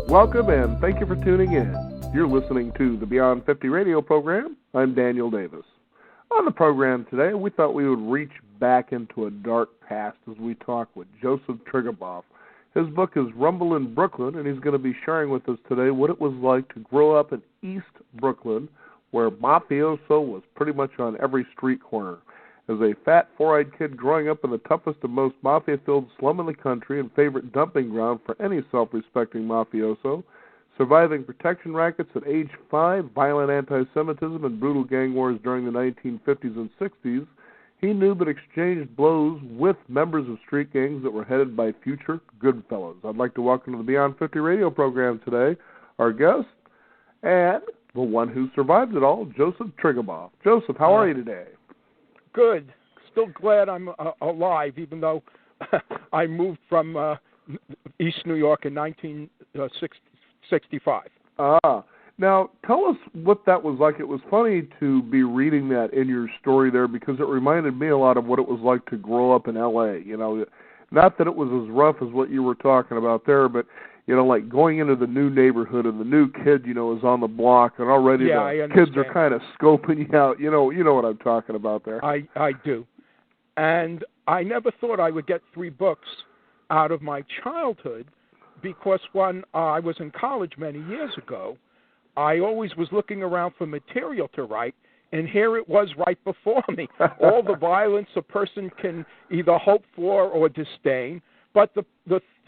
Welcome and thank you for tuning in. You're listening to the Beyond 50 radio program. I'm Daniel Davis. On the program today, we thought we would reach back into a dark past as we talk with Joseph Triggerboff. His book is Rumble in Brooklyn, and he's going to be sharing with us today what it was like to grow up in East Brooklyn, where mafioso was pretty much on every street corner. As a fat, four-eyed kid growing up in the toughest and most mafia-filled slum in the country and favorite dumping ground for any self-respecting mafioso, surviving protection rackets at age 5, violent anti-Semitism, and brutal gang wars during the 1950s and 60s, he knew but exchanged blows with members of street gangs that were headed by future Goodfellas. I'd like to welcome to the Beyond 50 radio program today our guest and the one who survived it all, Joseph Triggerboff. Joseph, how are you today? Good. Still glad I'm alive, even though I moved from East New York in 1965. Now, tell us what that was like. It was funny to be reading that in your story there because it reminded me a lot of what it was like to grow up in L.A. You know, not that it was as rough as what you were talking about there, but, you know, like going into the new neighborhood and the new kid, you know, is on the block and already the kids are kind of scoping you out. You know what I'm talking about there. I do. And I never thought I would get 3 books out of my childhood because when I was in college many years ago, I always was looking around for material to write, and here it was right before me. All the violence a person can either hope for or disdain. But the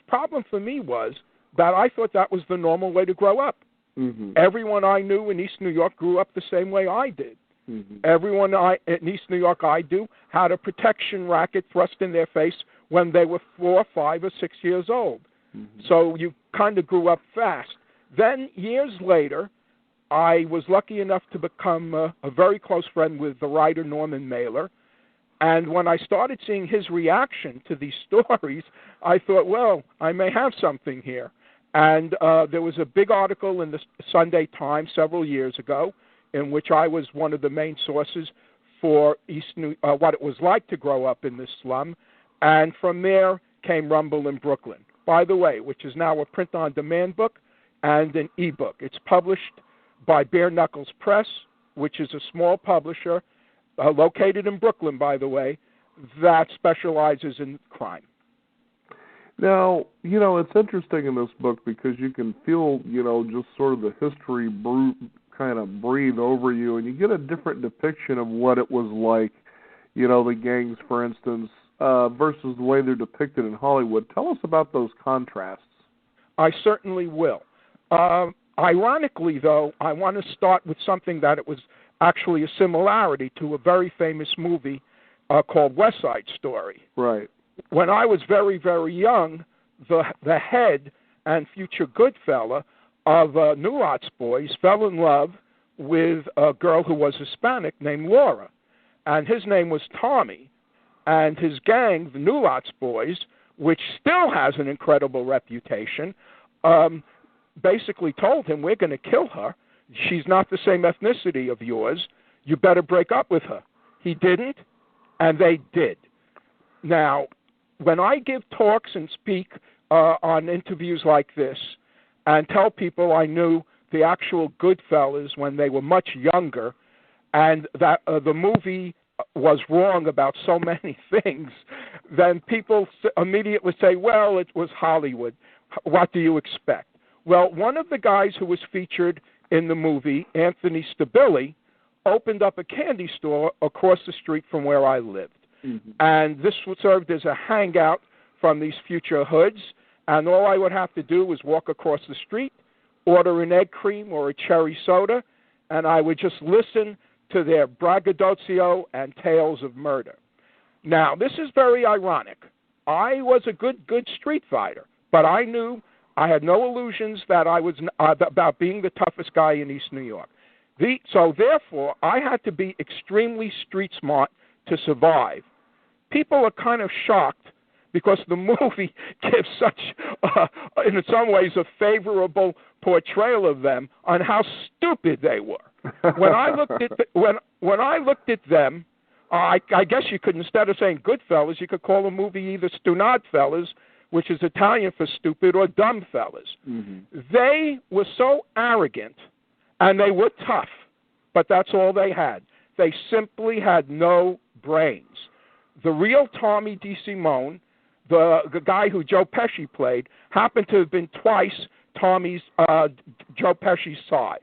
problem for me was that I thought that was the normal way to grow up. Mm-hmm. Everyone I knew in East New York grew up the same way I did. Mm-hmm. Everyone in East New York I do had a protection racket thrust in their face when they were 4, 5, or 6 years old. Mm-hmm. So you kind of grew up fast. Then years later, I was lucky enough to become a very close friend with the writer Norman Mailer. And when I started seeing his reaction to these stories, I thought, well, I may have something here. And there was a big article in the Sunday Times several years ago in which I was one of the main sources for what it was like to grow up in this slum. And from there came Rumble in Brooklyn, by the way, which is now a print-on-demand book and an e-book. It's published by Bare Knuckles Press, which is a small publisher located in Brooklyn, by the way, that specializes in crime. Now, you know, it's interesting in this book because you can feel, you know, just sort of the history kind of breathe over you, and you get a different depiction of what it was like, you know, the gangs, for instance, versus the way they're depicted in Hollywood. Tell us about those contrasts. I certainly will. Ironically, though, I want to start with something that it was actually a similarity to a very famous movie called West Side Story. Right. When I was very, very young, the head and future Goodfella of New Lots Boys fell in love with a girl who was Hispanic named Laura, and his name was Tommy. And his gang, the New Lots Boys, which still has an incredible reputation, basically told him, we're going to kill her. She's not the same ethnicity of yours. You better break up with her. He didn't, and they did. Now, when I give talks and speak on interviews like this and tell people I knew the actual Goodfellas when they were much younger and that the movie was wrong about so many things, then people immediately say, well, it was Hollywood. What do you expect? Well, one of the guys who was featured in the movie, Anthony Stabile, opened up a candy store across the street from where I lived. Mm-hmm. And this served as a hangout from these future hoods, and all I would have to do was walk across the street, order an egg cream or a cherry soda, and I would just listen to their braggadocio and tales of murder. Now, this is very ironic. I was a good street fighter, but I knew I had no illusions that I was about being the toughest guy in East New York. So therefore, I had to be extremely street smart to survive. People are kind of shocked because the movie gives such, in some ways, a favorable portrayal of them on how stupid they were. When I looked at them, I guess you could, instead of saying Goodfellas, you could call the movie either Stunad Fellas, which is Italian for stupid or dumb fellas. Mm-hmm. They were so arrogant, and they were tough, but that's all they had. They simply had no brains. The real Tommy DeSimone, the guy who Joe Pesci played, happened to have been twice Joe Pesci's size.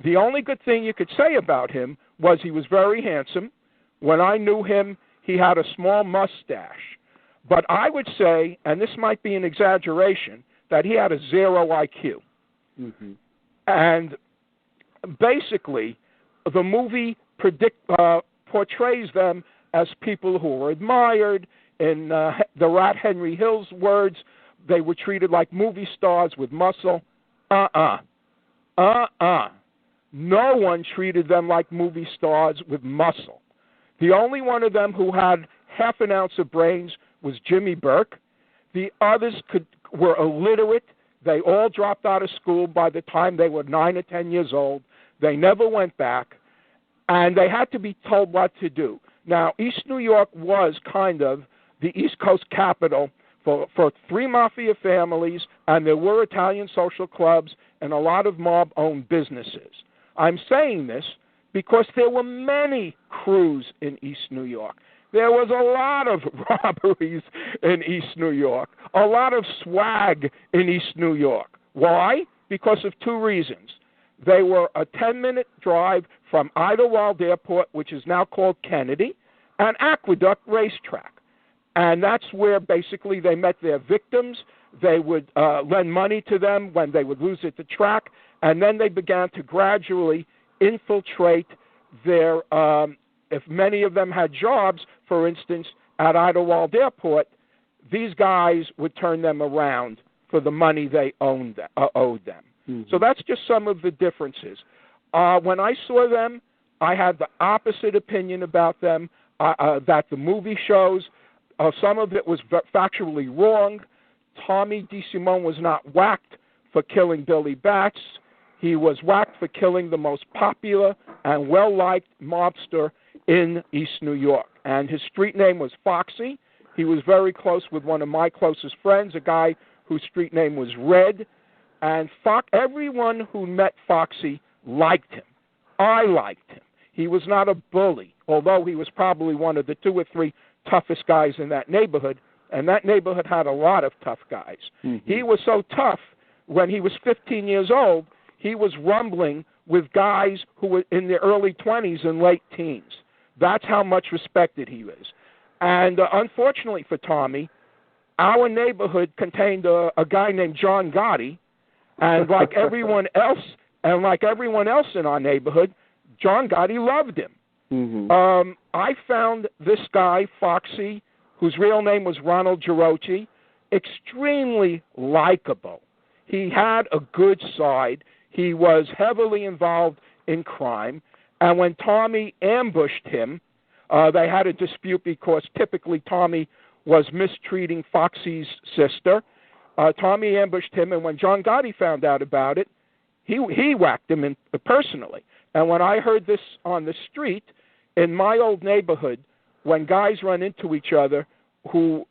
The only good thing you could say about him was he was very handsome. When I knew him, he had a small mustache. But I would say, and this might be an exaggeration, that he had a 0 IQ. Mm-hmm. And basically, the movie portrays them as people who were admired. In the Rat Henry Hill's words, they were treated like movie stars with muscle. No one treated them like movie stars with muscle. The only one of them who had half an ounce of brains was Jimmy Burke. The others were illiterate. They all dropped out of school by the time they were 9 or 10 years old. They never went back, and they had to be told what to do. Now, East New York was kind of the East Coast capital for 3 mafia families, and there were Italian social clubs and a lot of mob-owned businesses. I'm saying this because there were many crews in East New York. There was a lot of robberies in East New York, a lot of swag in East New York. Why? Because of 2 reasons. They were a 10-minute drive from Idlewild Airport, which is now called Kennedy, and Aqueduct Racetrack. And that's where basically they met their victims. They would lend money to them when they would lose at the track, and then they began to gradually infiltrate their, if many of them had jobs, for instance, at Idlewild Airport, these guys would turn them around for the money they owed them. Mm-hmm. So that's just some of the differences. When I saw them, I had the opposite opinion about them that the movie shows. Some of it was factually wrong. Tommy DeSimone was not whacked for killing Billy Batts. He was whacked for killing the most popular and well-liked mobster in East New York. And his street name was Foxy. He was very close with one of my closest friends, a guy whose street name was Red. And everyone who met Foxy liked him. I liked him. He was not a bully, although he was probably one of the 2 or 3 toughest guys in that neighborhood, and that neighborhood had a lot of tough guys. Mm-hmm. He was so tough, when he was 15 years old, he was rumbling with guys who were in their early 20s and late teens. That's how much respected he was. And unfortunately for Tommy, our neighborhood contained a guy named John Gotti, and like everyone else in our neighborhood, John Gotti loved him. Mm-hmm. I found this guy, Foxy, whose real name was Ronald Girochi, extremely likable. He had a good side. He was heavily involved in crime. And when Tommy ambushed him, they had a dispute because typically Tommy was mistreating Foxy's sister. Tommy ambushed him, and when John Gotti found out about it, he whacked him personally. And when I heard this on the street, in my old neighborhood, when guys run into each other who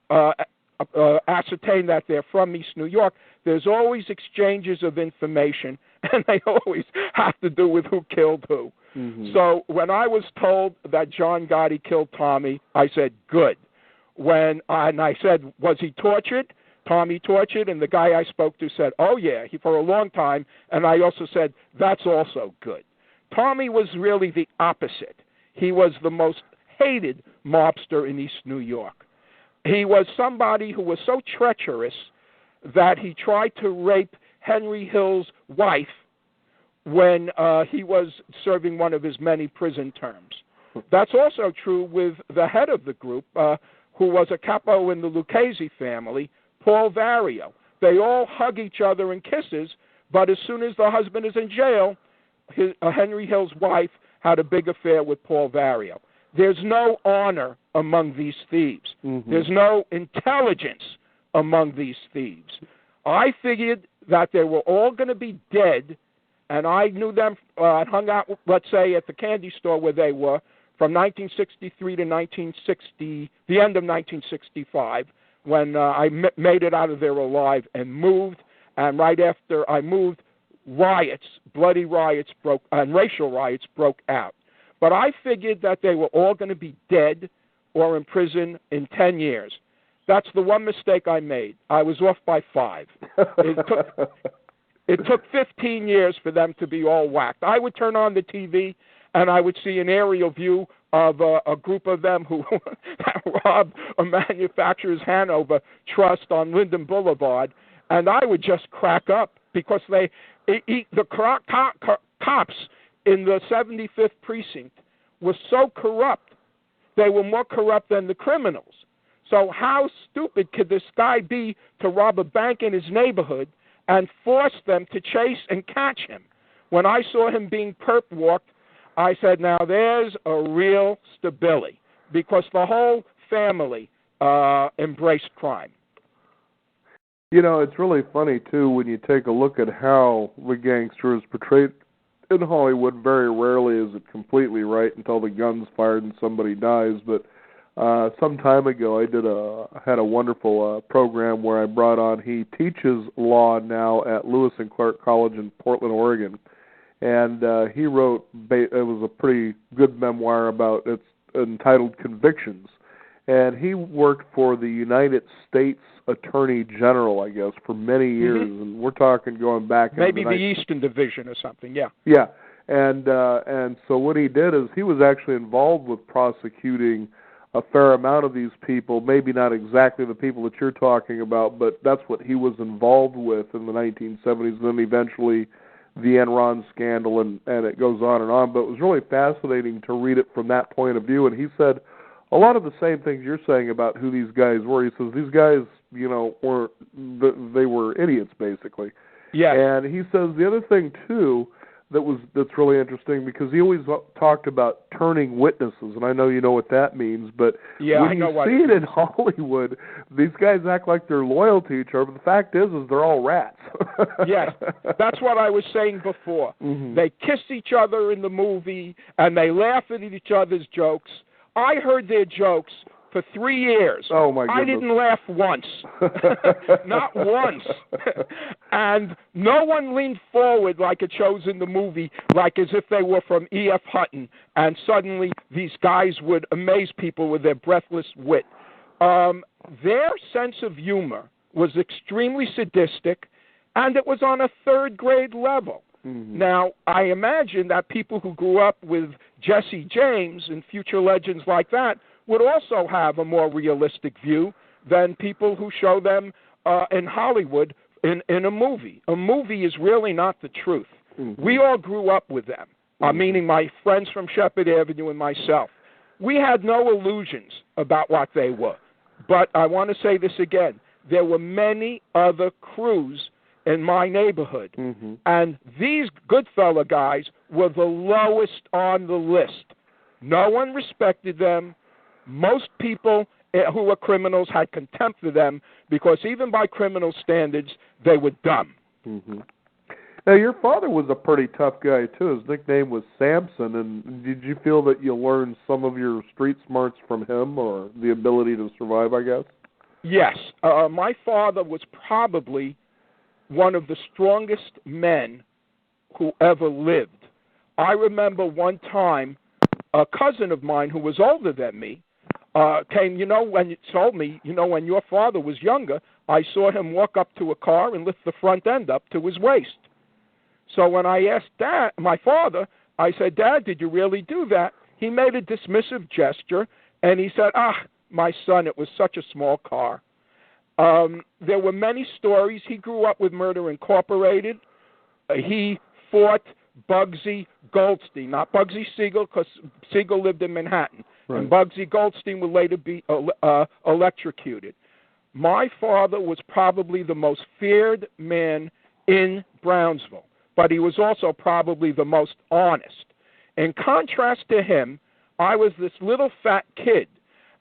ascertain that they're from East New York, there's always exchanges of information, and they always have to do with who killed who. Mm-hmm. So when I was told that John Gotti killed Tommy, I said, good. And I said, was he tortured? Tommy tortured? And the guy I spoke to said, oh, yeah, for a long time. And I also said, that's also good. Tommy was really the opposite. He was the most hated mobster in East New York. He was somebody who was so treacherous that he tried to rape Henry Hill's wife when he was serving one of his many prison terms. That's also true with the head of the group, who was a capo in the Lucchese family, Paul Vario. They all hug each other and kisses, but as soon as the husband is in jail, Henry Hill's wife had a big affair with Paul Vario. There's no honor among these thieves. Mm-hmm. There's no intelligence among these thieves. I figured that they were all going to be dead, and I knew them, hung out, let's say, at the candy store where they were from 1963 to the end of 1965. when I made it out of there alive and moved. And right after I moved, riots, bloody riots and racial riots broke out. But I figured that they were all going to be dead or in prison in 10 years. That's the one mistake I made. I was off by 5. It took 15 years for them to be all whacked. I would turn on the TV and I would see an aerial view of a group of them who robbed a manufacturer's Hanover Trust on Linden Boulevard, and I would just crack up because the cops in the 75th precinct were so corrupt. They were more corrupt than the criminals. So how stupid could this guy be to rob a bank in his neighborhood and force them to chase and catch him? When I saw him being perp-walked, I said, now there's a real stability, because the whole family embraced crime. You know, it's really funny, too, when you take a look at how the gangster is portrayed in Hollywood. Very rarely is it completely right until the gun's fired and somebody dies. But some time ago, I had a wonderful program where I brought on, he teaches law now at Lewis and Clark College in Portland, Oregon. And he wrote, it was a pretty good memoir about, it's entitled Convictions. And he worked for the United States Attorney General, I guess, for many years. Mm-hmm. And we're talking going back. Maybe the Eastern Division or something, yeah. Yeah. And so what he did is he was actually involved with prosecuting a fair amount of these people, maybe not exactly the people that you're talking about, but that's what he was involved with in the 1970s, and then eventually the Enron scandal, and it goes on and on. But it was really fascinating to read it from that point of view. And he said a lot of the same things you're saying about who these guys were. He says these guys, you know, they were idiots, basically. Yeah. And he says the other thing, too, that's really interesting, because he always talked about turning witnesses, and I know you know what that means, but yeah, when you see it in Hollywood, these guys act like they're loyal to each other, but the fact is they're all rats. Yes, that's what I was saying before. Mm-hmm. They kiss each other in the movie, and they laugh at each other's jokes. I heard their jokes for 3 years. Oh, my goodness. I didn't laugh once. Not once. And no one leaned forward like it shows in the movie, like as if they were from E.F. Hutton, and suddenly these guys would amaze people with their breathless wit. Their sense of humor was extremely sadistic, and it was on a third-grade level. Mm-hmm. Now, I imagine that people who grew up with Jesse James and future legends like that would also have a more realistic view than people who show them in Hollywood in a movie. A movie is really not the truth. Mm-hmm. We all grew up with them, meaning my friends from Shepherd Avenue and myself. We had no illusions about what they were. But I want to say this again. There were many other crews in my neighborhood, mm-hmm. and these Goodfellas guys were the lowest on the list. No one respected them. Most people who were criminals had contempt for them, because even by criminal standards, they were dumb. Mm-hmm. Now, your father was a pretty tough guy, too. His nickname was Samson, and did you feel that you learned some of your street smarts from him, or the ability to survive, I guess? Yes. My father was probably one of the strongest men who ever lived. I remember one time a cousin of mine who was older than me came, when you told me, when your father was younger, I saw him walk up to a car and lift the front end up to his waist. So when I asked my father, I said, Dad, did you really do that? He made a dismissive gesture, and he said, my son, it was such a small car. There were many stories. He grew up with Murder Incorporated. He fought Bugsy Goldstein, not Bugsy Siegel, because Siegel lived in Manhattan. Right. And Bugsy Goldstein would later be electrocuted. My father was probably the most feared man in Brownsville, but he was also probably the most honest. In contrast to him, I was this little fat kid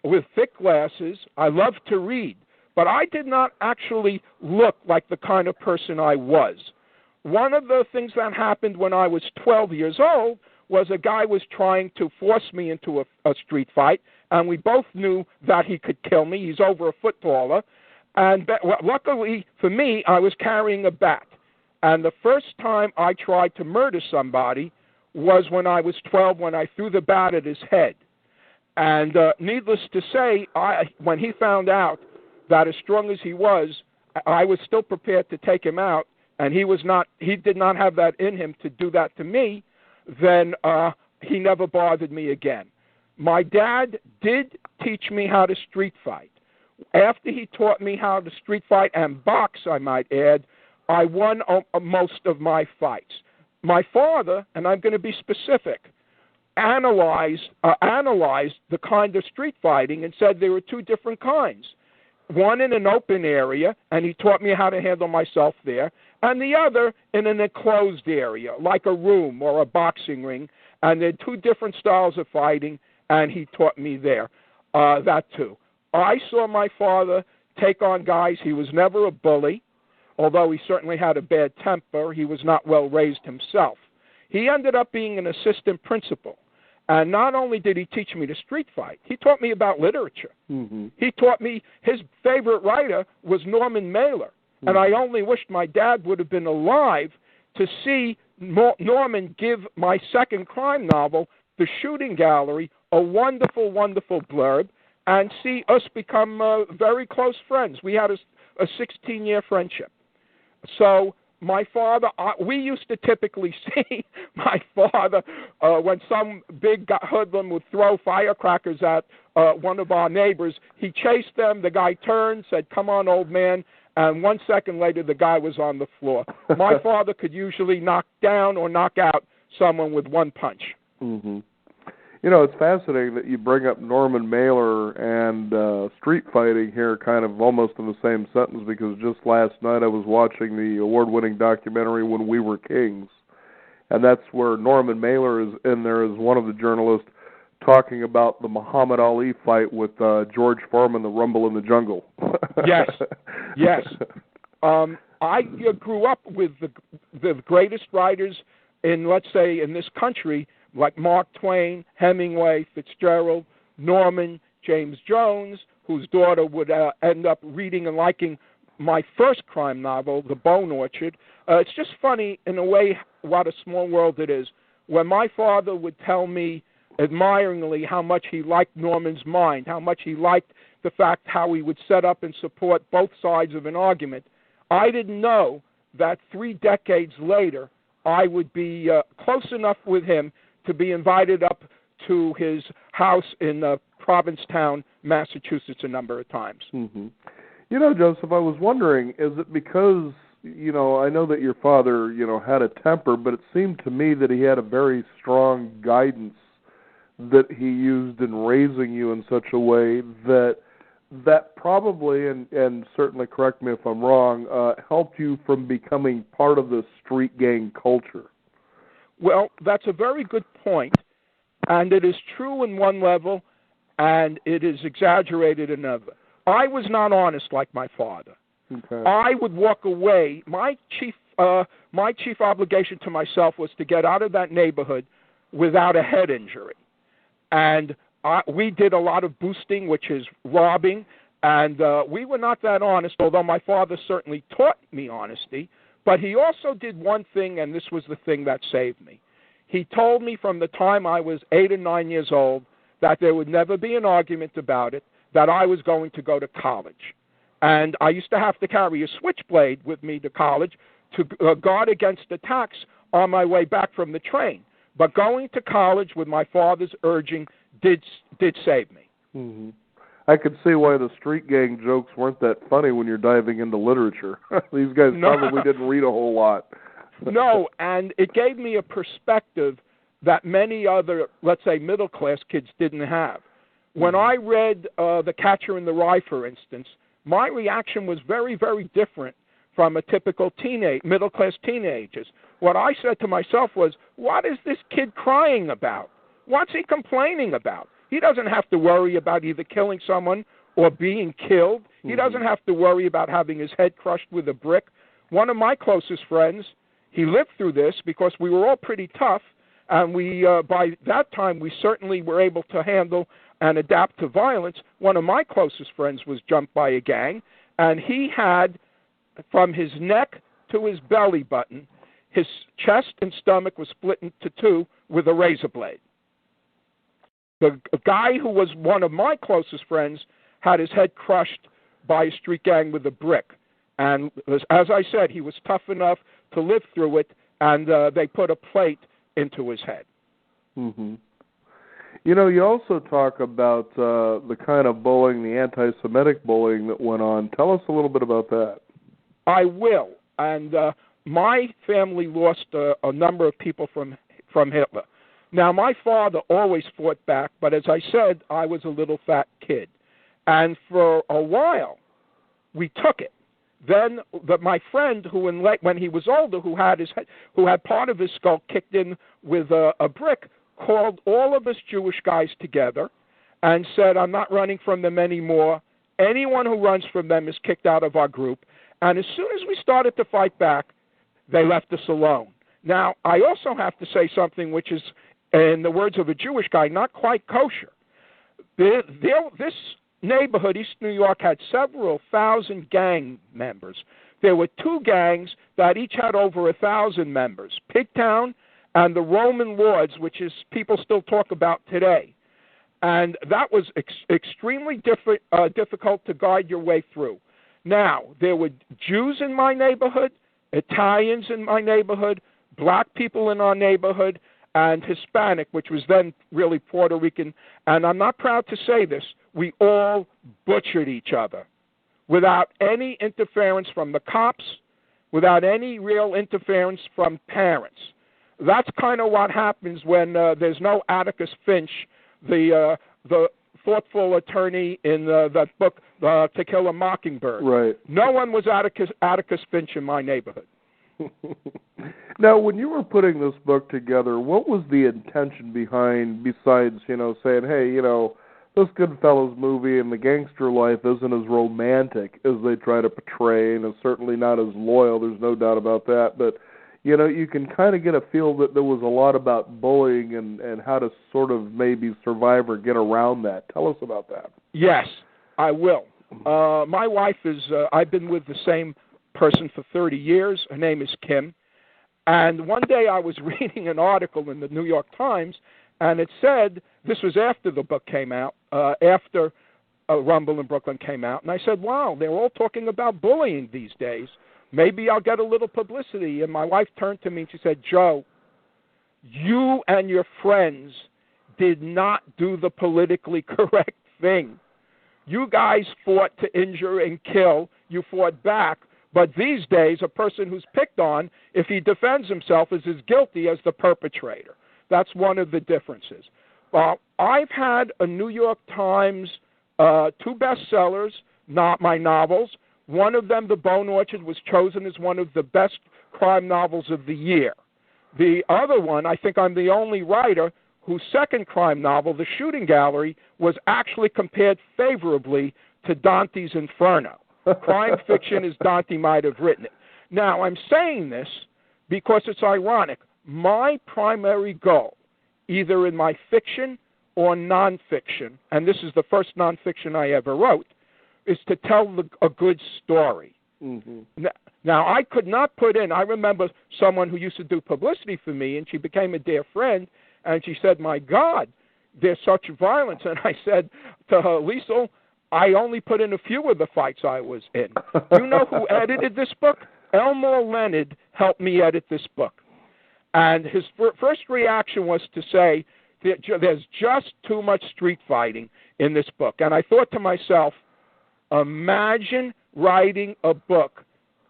with thick glasses. I loved to read, but I did not actually look like the kind of person I was. One of the things that happened when I was 12 years old was a guy was trying to force me into a street fight, and we both knew that he could kill me. He's over a foot taller. And luckily for me, I was carrying a bat. And the first time I tried to murder somebody was when I was 12, when I threw the bat at his head. And needless to say, when he found out that as strong as he was, I was still prepared to take him out, and he did not have that in him to do that to me, then he never bothered me again. My dad did teach me how to street fight. After he taught me how to street fight and box, I might add, I won most of my fights. My father, and I'm going to be specific, analyzed the kind of street fighting and said there were two different kinds. One in an open area, and he taught me how to handle myself there, and the other in an enclosed area, like a room or a boxing ring, and there are two different styles of fighting, and he taught me there, that too. I saw my father take on guys. He was never a bully. Although he certainly had a bad temper, he was not well raised himself. He ended up being an assistant principal. And not only did he teach me to street fight, he taught me about literature. Mm-hmm. He taught me his favorite writer was Norman Mailer. Mm-hmm. And I only wished my dad would have been alive to see Norman give my second crime novel, The Shooting Gallery, a wonderful, wonderful blurb, and see us become very close friends. We had a 16-year friendship. So my father, we used to typically see my father when some big hoodlum would throw firecrackers at one of our neighbors. He chased them. The guy turned, said, "Come on, old man." And 1 second later, the guy was on the floor. My father could usually knock down or knock out someone with one punch. Mm-hmm. You know, it's fascinating that you bring up Norman Mailer and street fighting here kind of almost in the same sentence, because just last night I was watching the award-winning documentary When We Were Kings, and that's where Norman Mailer is in there as one of the journalists talking about the Muhammad Ali fight with George Foreman, the Rumble in the Jungle. Yes, yes. I grew up with the greatest writers let's say, in this country, like Mark Twain, Hemingway, Fitzgerald, Norman, James Jones, whose daughter would end up reading and liking my first crime novel, The Bone Orchard. It's just funny, in a way, what a small world it is. When my father would tell me admiringly how much he liked Norman's mind, how much he liked the fact how he would set up and support both sides of an argument, I didn't know that 3 decades later I would be close enough with him to be invited up to his house in Provincetown, Massachusetts, a number of times. Mm-hmm. You know, Joseph, I was wondering, is it because, you know, I know that your father, you know, had a temper, but it seemed to me that he had a very strong guidance that he used in raising you in such a way that probably, and certainly correct me if I'm wrong, helped you from becoming part of the street gang culture. Well, that's a very good point, and it is true in one level, and it is exaggerated in another. I was not honest like my father. Okay. I would walk away. My chief obligation to myself was to get out of that neighborhood without a head injury, and we did a lot of boosting, which is robbing, and we were not that honest, although my father certainly taught me honesty. But he also did one thing, and this was the thing that saved me. He told me from the time I was 8 or 9 years old that there would never be an argument about it, that I was going to go to college. And I used to have to carry a switchblade with me to college to guard against attacks on my way back from the train. But going to college with my father's urging did save me. Mm-hmm. I could see why the street gang jokes weren't that funny when you're diving into literature. These guys probably didn't read a whole lot. No, and it gave me a perspective that many other, let's say, middle-class kids didn't have. When I read The Catcher in the Rye, for instance, my reaction was very, very different from a typical middle-class teenager's. What I said to myself was, what is this kid crying about? What's he complaining about? He doesn't have to worry about either killing someone or being killed. Mm-hmm. He doesn't have to worry about having his head crushed with a brick. One of my closest friends, he lived through this because we were all pretty tough, and we by that time we certainly were able to handle and adapt to violence, one of my closest friends was jumped by a gang, and he had, from his neck to his belly button, his chest and stomach was split into two with a razor blade. The guy who was one of my closest friends had his head crushed by a street gang with a brick. And as I said, he was tough enough to live through it, and they put a plate into his head. Mm-hmm. You know, you also talk about the kind of bullying, the anti-Semitic bullying that went on. Tell us a little bit about that. I will. And my family lost a number of people from Hitler. Now, my father always fought back, but as I said, I was a little fat kid. And for a while, we took it. Then my friend, who when he was older, who had part of his skull kicked in with a brick, called all of us Jewish guys together and said, I'm not running from them anymore. Anyone who runs from them is kicked out of our group. And as soon as we started to fight back, they left us alone. Now, I also have to say something which is, in the words of a Jewish guy, not quite kosher. This neighborhood, East New York, had several thousand gang members. There were two gangs that each had over 1,000 members, Pigtown and the Roman Lords, which is people still talk about today. And that was extremely difficult to guide your way through. Now, there were Jews in my neighborhood, Italians in my neighborhood, black people in our neighborhood, and Hispanic, which was then really Puerto Rican. And I'm not proud to say this, we all butchered each other without any interference from the cops, without any real interference from parents. That's kind of what happens when there's no Atticus Finch, the thoughtful attorney in that book, To Kill a Mockingbird. Right. No one was Atticus Finch in my neighborhood. Now, when you were putting this book together, what was the intention behind, besides, saying, hey, this Goodfellas movie and the gangster life isn't as romantic as they try to portray, and it's certainly not as loyal, there's no doubt about that, but, you can kind of get a feel that there was a lot about bullying and how to sort of maybe survive or get around that. Tell us about that. Yes, I will. My wife is, I've been with the same person for 30 years. Her name is Kim. And one day I was reading an article in the New York Times, and it said, this was after the book came out, after Rumble in Brooklyn came out, and I said, wow, they're all talking about bullying these days. Maybe I'll get a little publicity. And my wife turned to me and she said, Joe, you and your friends did not do the politically correct thing. You guys fought to injure and kill. You fought back. But these days, a person who's picked on, if he defends himself, is as guilty as the perpetrator. That's one of the differences. I've had a New York Times, 2 bestsellers, not my novels. One of them, The Bone Orchard, was chosen as one of the best crime novels of the year. The other one, I think I'm the only writer whose second crime novel, The Shooting Gallery, was actually compared favorably to Dante's Inferno. Crime fiction as Dante might have written it. Now, I'm saying this because it's ironic. My primary goal, either in my fiction or nonfiction, and this is the first nonfiction I ever wrote, is to tell a good story. Mm-hmm. Now, I could not put in, I remember someone who used to do publicity for me, and she became a dear friend, and she said, my God, there's such violence. And I said to her, Liesl, I only put in a few of the fights I was in. Do you know who edited this book? Elmore Leonard helped me edit this book. And his first reaction was to say, there's just too much street fighting in this book. And I thought to myself, imagine writing a book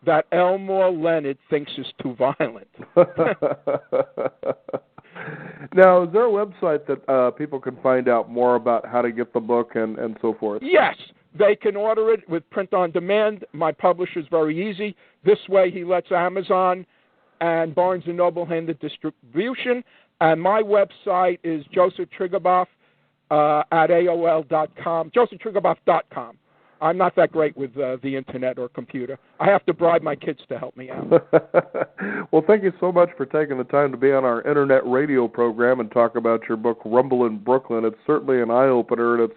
that Elmore Leonard thinks is too violent. Now, is there a website that people can find out more about how to get the book and so forth? Yes. They can order it with print on demand. My publisher's very easy. This way he lets Amazon and Barnes & Noble handle distribution. And my website is josephtriggerboff at AOL.com, josephtriggerboff.com. I'm not that great with the internet or computer. I have to bribe my kids to help me out. Well, thank you so much for taking the time to be on our internet radio program and talk about your book, Rumble in Brooklyn. It's certainly an eye-opener, and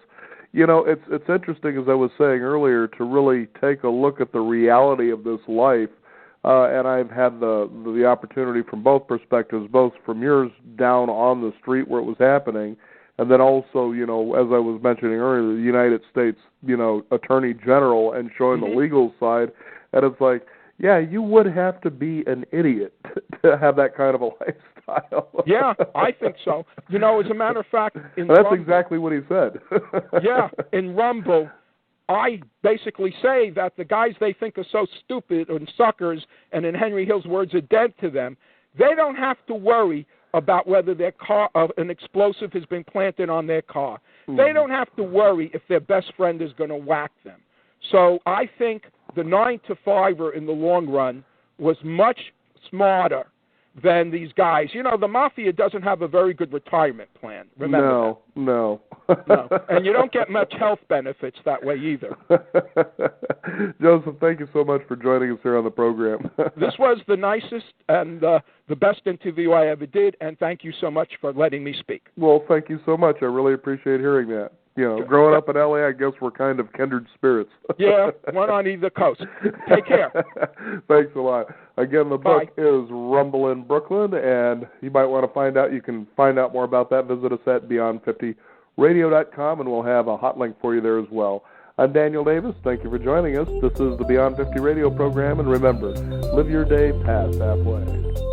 it's interesting, as I was saying earlier, to really take a look at the reality of this life. And I've had the opportunity from both perspectives, both from yours down on the street where it was happening, and then also, as I was mentioning earlier, the United States, Attorney General, and showing the legal side. And it's like, yeah, you would have to be an idiot to have that kind of a lifestyle. Yeah, I think so. As a matter of fact, that's exactly what he said. Yeah, in Rumble, I basically say that the guys they think are so stupid and suckers, and in Henry Hill's words, are dead to them, they don't have to worry about whether their car, an explosive has been planted on their car. They don't have to worry if their best friend is going to whack them. So I think the 9-to-5er in the long run was much smarter than these guys. The Mafia doesn't have a very good retirement plan. Remember that? No. And you don't get much health benefits that way either. Joseph, thank you so much for joining us here on the program. This was the nicest and the best interview I ever did, and thank you so much for letting me speak. Well, thank you so much. I really appreciate hearing that. Growing up in L.A., I guess we're kind of kindred spirits. Yeah, one on either coast. Take care. Thanks a lot. Again, the book is Rumble in Brooklyn, and you might want to find out. You can find out more about that. Visit us at Beyond50Radio.com, and we'll have a hot link for you there as well. I'm Daniel Davis. Thank you for joining us. This is the Beyond 50 Radio program, and remember, live your day past halfway.